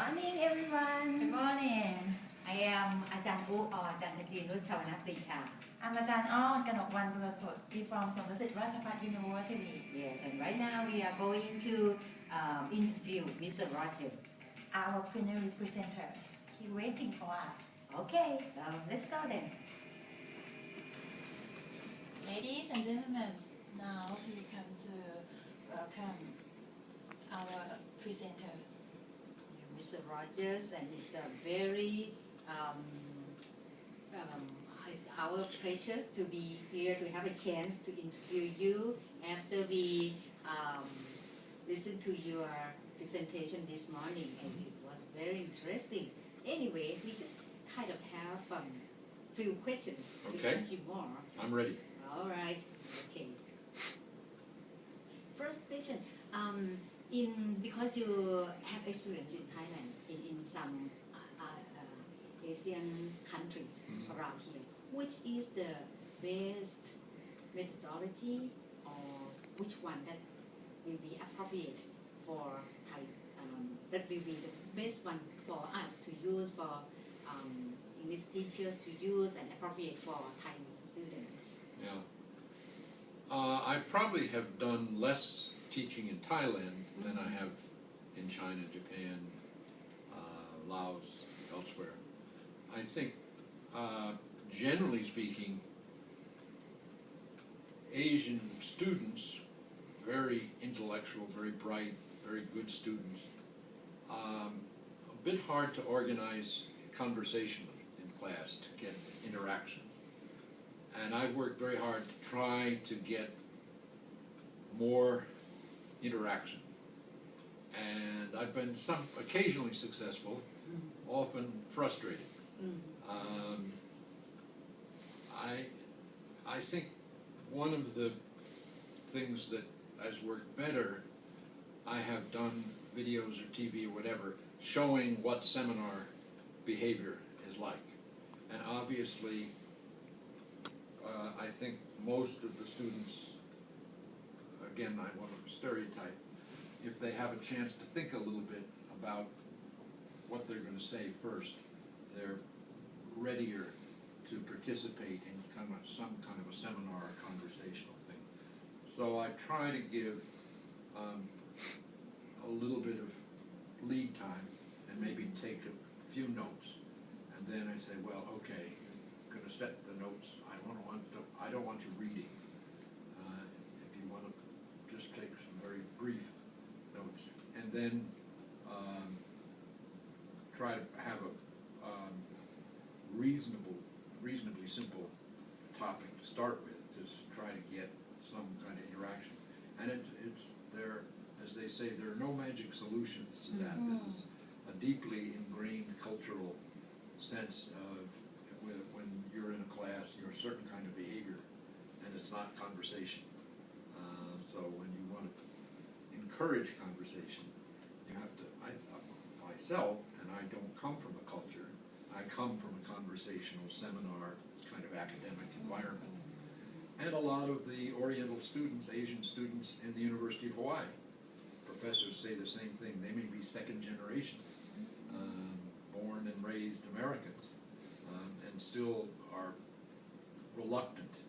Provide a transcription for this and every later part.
morning, everyone. Good morning. I am อาจารย์อุor อาจารย์ขจีนุชชาวนาปรีชา I'm อาจารย์อ้อกนกวรรณบุรสด We from สวนดุสิตราชภัฏ University. Yes, and right now we are going to interview Mr. Rodgers. Our plenary presenter. He's waiting for us. Okay, so let's go then. Ladies and gentlemen, now we come to welcome our presenters. Mr. Rodgers, and it's a very it's our pleasure to be here to have a chance to interview you after we listened to your presentation this morning, and it was very interesting. Anyway, we just kind of have few questions to ask you more. I'm ready. All right. Okay. First question. Because you have experience in Thailand, in some Asian countries around here, which is the best methodology, or which one that will be appropriate for Thai, that will be the best one for us to use, for English teachers to use, and appropriate for Thai students? Yeah. I probably have done less teaching in Thailand than I have in China, Japan, Laos, elsewhere. I think, generally speaking, Asian students, very intellectual, very bright, very good students, a bit hard to organize conversationally in class to get interactions. And I've worked very hard to try to get more interaction. And I've been occasionally successful, often frustrated. I think one of the things that has worked better, I have done videos or TV or whatever, showing what seminar behavior is like. And obviously, I think most of the students, again, I want to stereotype, if they have a chance to think a little bit about what they're going to say first, they're readier to participate in some kind of a seminar or conversational thing. So I try to give a little bit of lead time and maybe take a few notes, and then I say, well, okay, I'm going to set the notes. I don't want you reading. If you want to just take some very brief notes, and then try to have a reasonably simple topic to start with, just try to get some kind of interaction. And it's there, as they say, there are no magic solutions to that. This is a deeply ingrained cultural sense of when you're in a class, you're a certain kind of behavior, and it's not conversation. So when you want to encourage conversation, you have to, myself, and I don't come from a culture, I come from a conversational seminar kind of academic environment. And a lot of the Oriental students, Asian students in the University of Hawaii, professors say the same thing. They may be second generation, born and raised Americans, and still are reluctant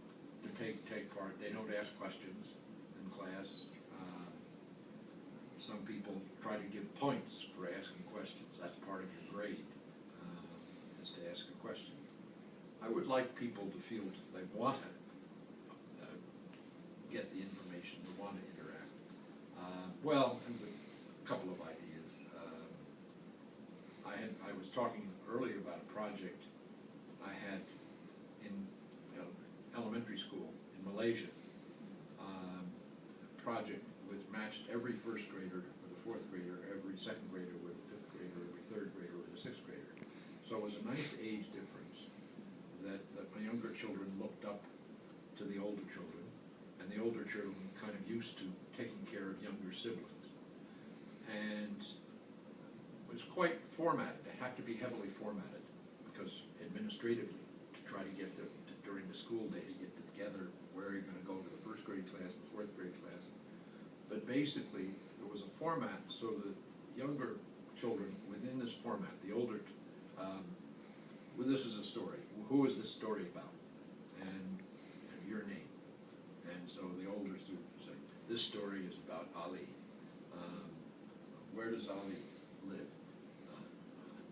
to take part. They don't ask questions in class. Some people try to give points for asking questions. That's part of your grade, is to ask a question. I would like people to feel they want to get the information, they want to interact. Well, a couple of ideas. I was talking earlier about a project I had in elementary school in Malaysia. A project matched every first grader with a fourth grader, every second grader with a fifth grader, every third grader with a sixth grader. So it was a nice age difference that my younger children looked up to the older children, and the older children kind of used to taking care of younger siblings. And it was quite formatted. It had to be heavily formatted because administratively, to try to get during the school day to get together where you're going to go to the first grade class, the fourth grade class. But basically, there was a format so that younger children within this format. The older, well, this is a story. Who is this story about? And your name. And so the older students say, this story is about Ali. Where does Ali live?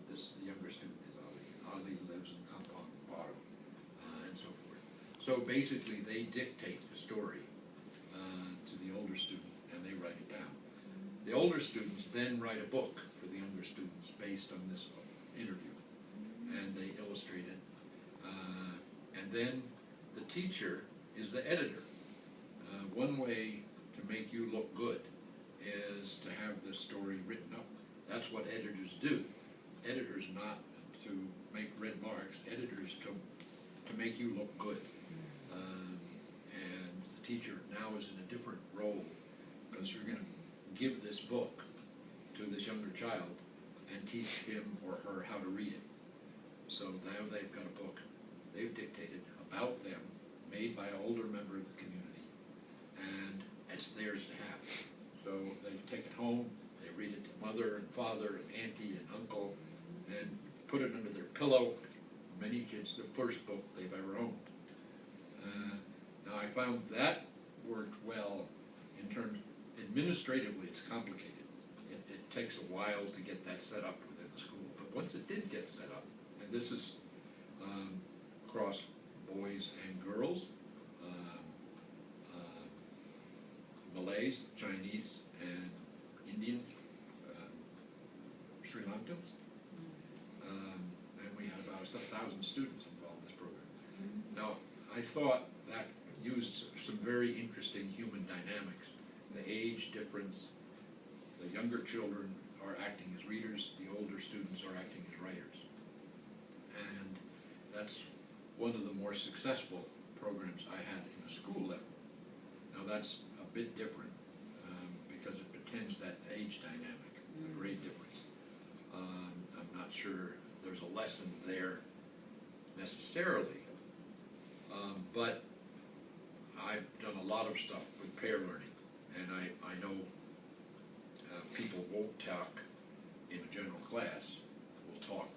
The younger student is Ali. Ali lives in Kampong Baru, and so forth. So basically, they dictate the story to the older student, and they write it down. The older students then write a book for the younger students based on this interview, and they illustrate it. And then the teacher is the editor. One way to make you look good is to have the story written up. That's what editors do. Editors not to make red marks, editors to make you look good. And the teacher now is in a different role because you're going to give this book to this younger child and teach him or her how to read it. So now they've got a book they've dictated about them, made by an older member of the community, and it's theirs to have. So they take it home, they read it to mother and father and auntie and uncle, and put it under their pillow. Many kids, the first book they've ever owned. Now I found that worked well in terms, administratively it's complicated. It takes a while to get that set up within the school, but once it did get set up, and this is across boys and girls, Malays, Chinese, and Indians, Sri Lankans, and we had about 1,000 students involved in this program. Now, I thought that used some very interesting human dynamics. The age difference, the younger children are acting as readers, the older students are acting as writers. And that's one of the more successful programs I had in the school level. Now that's a bit different because it pretends that age dynamic, a great difference. I'm not sure there's a lesson there necessarily, but I've done a lot of stuff with pair learning, and I know people won't talk in a general class, will talk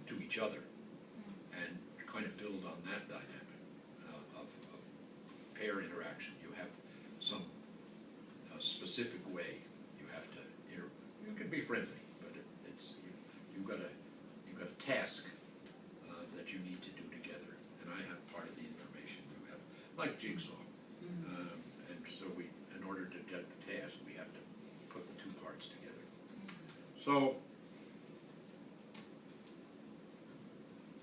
to each other and kind of build on that dynamic of pair interaction. You have some specific way you have to you can be friendly, but you've got a task that you need to do together, and I have part of the information. You have like jigsaw, and so in order to get the task, we have to put the two parts together. So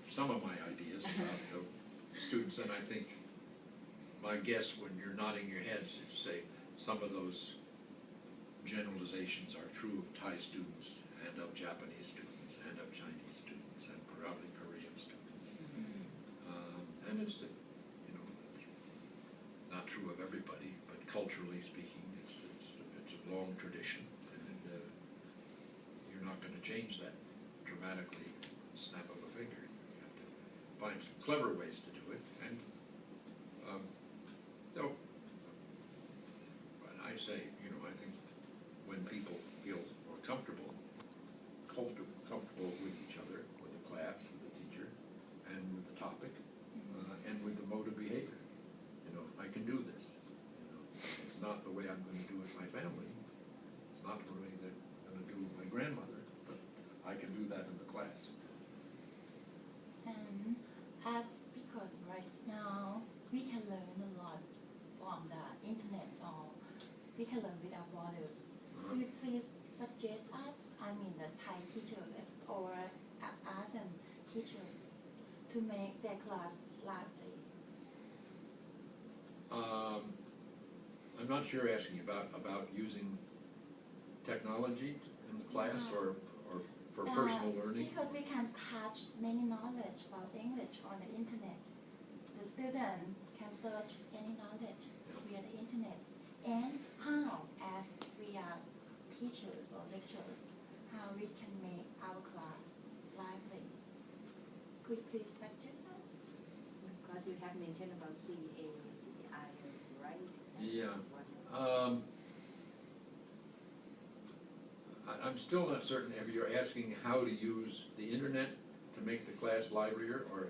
some of my ideas about the students, and I think my guess when you're nodding your heads is say some of those generalizations are true of Thai students and of Japanese students and of Chinese students and probably Korean students. And it's, not true of everybody, but culturally speaking, it's a long tradition, and you're not going to change that dramatically with the snap of a finger. You have to find some clever ways to do it, and but I say, I think when people feel more comfortable with each other, with the class, with the teacher, and with the topic, and with the mode of behavior. I can do this. It's not the way I'm going to do with my family. It's not the way that I'm going to do with my grandmother, but I can do that in the class. Because right now we can learn a lot from the internet, or we can learn without borders. Could you please suggest us, the Thai teachers or ASEAN teachers, to make their class lively? I'm not sure asking about using technology in the class or for personal learning. Because we can catch many knowledge about English on the internet. The student can search any knowledge via the internet. And how, as we are teachers or lecturers, how we can make our class lively. Could you please suggest us? Because you have mentioned about CA, CI, right? Yeah. I'm still not certain if you're asking how to use the internet to make the class livelier, or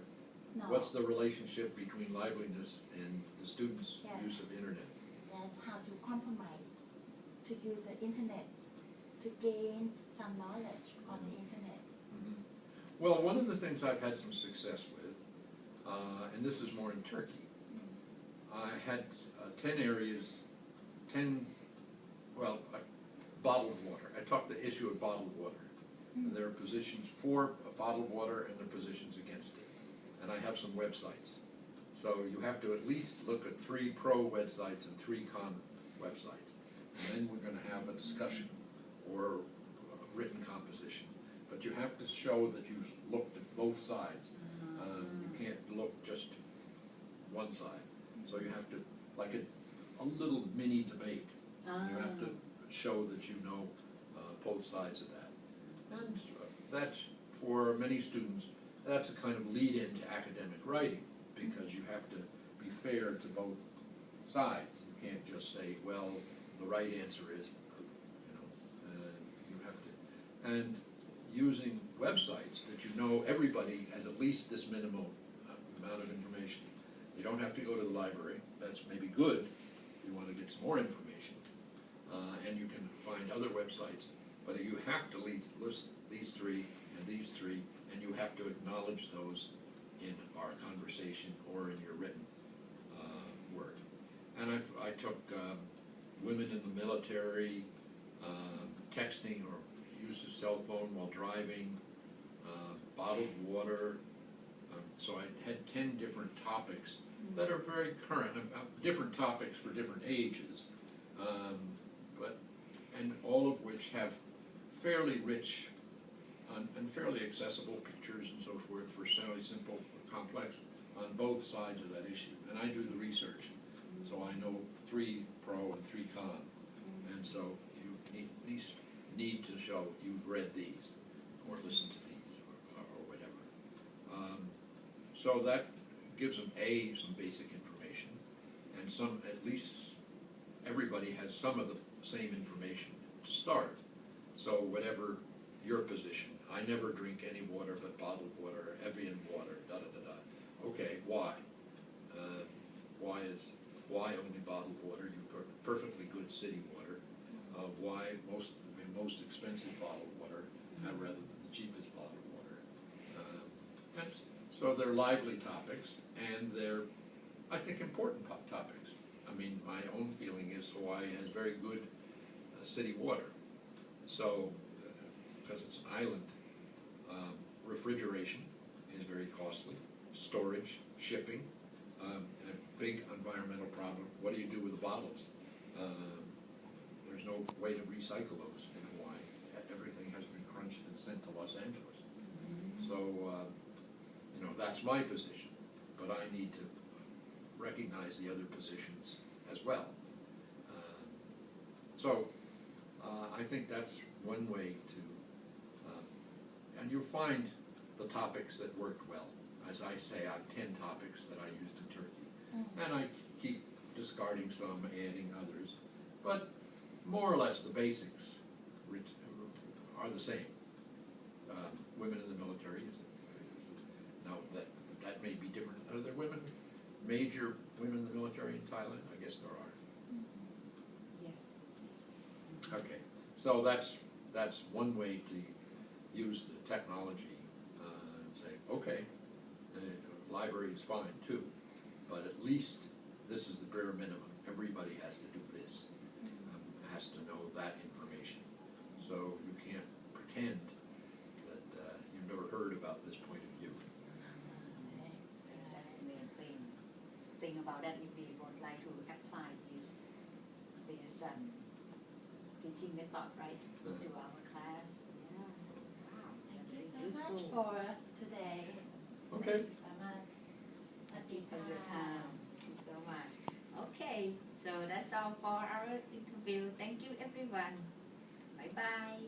No. what's the relationship between liveliness and the students' Yes. use of internet? That's how to compromise, to use the internet, to gain some knowledge on the internet. Well, one of the things I've had some success with, and this is more in Turkey, I had 10 areas, bottled water. I talked the issue of bottled water. And there are positions for bottled water and there are positions against it. And I have some websites. So you have to at least look at 3 pro websites and 3 con websites. And then we're going to have a discussion or a written composition. But you have to show that you've looked at both sides. You can't look just one side. So you have to, like a little mini debate. You have to show that you know both sides of that. And that's, for many students, that's a kind of lead-in to academic writing, because you have to be fair to both sides. You can't just say, well, the right answer is, you have to. And using websites that you know everybody has at least this minimal amount of information. You don't have to go to the library. That's maybe good if you want to get some more information. And you can find other websites, but you have to list these 3 and these 3, and you have to acknowledge those in our conversation or in your written work. And I took women in the military, texting or use a cell phone while driving, bottled water. So I had 10 different topics that are very current, different topics for different ages, and all of which have fairly rich and fairly accessible pictures and so forth for fairly simple, for complex, on both sides of that issue. And I do the research, so I know 3 pro and 3 con, and so you at least need to show you've read these or listened to these or whatever. So that gives them some basic information, and some, at least everybody has some of the same information to start. So whatever your position, I never drink any water but bottled water, Evian water, da-da-da-da. Okay, why? Why only bottled water? You've got perfectly good city water. Why the most expensive bottled water rather than the cheapest bottled water? And so they're lively topics, and they're, I think, important topics. I mean, my own feeling is Hawaii has very good city water. So, because it's an island, refrigeration is very costly, storage, shipping, a big environmental problem. What do you do with the bottles? There's no way to recycle those in Hawaii. Everything has been crunched and sent to Los Angeles. So, that's my position, but I need to recognize the other positions as well. I think that's one way to, and you'll find the topics that worked well. As I say, I have 10 topics that I used in Turkey, and I keep discarding some, adding others, but more or less the basics are the same. Women in the military, now that may be different. Are there major women in the military in Thailand? I guess there are. Yes. Okay, so that's one way to use the technology and say, okay, the library is fine too, but at least this is the bare minimum. Everybody has to do this, has to know that information. So you can't pretend that you've never heard about this point of view. That's the main thing about that. If we would like to apply this teaching method, right, to our class. Yeah. Wow. Thank Very you very much useful. for today. Okay. Thank you very much. Thank you for your time. Thank you so much. Okay, so that's all for our interview. Thank you, everyone. Bye bye.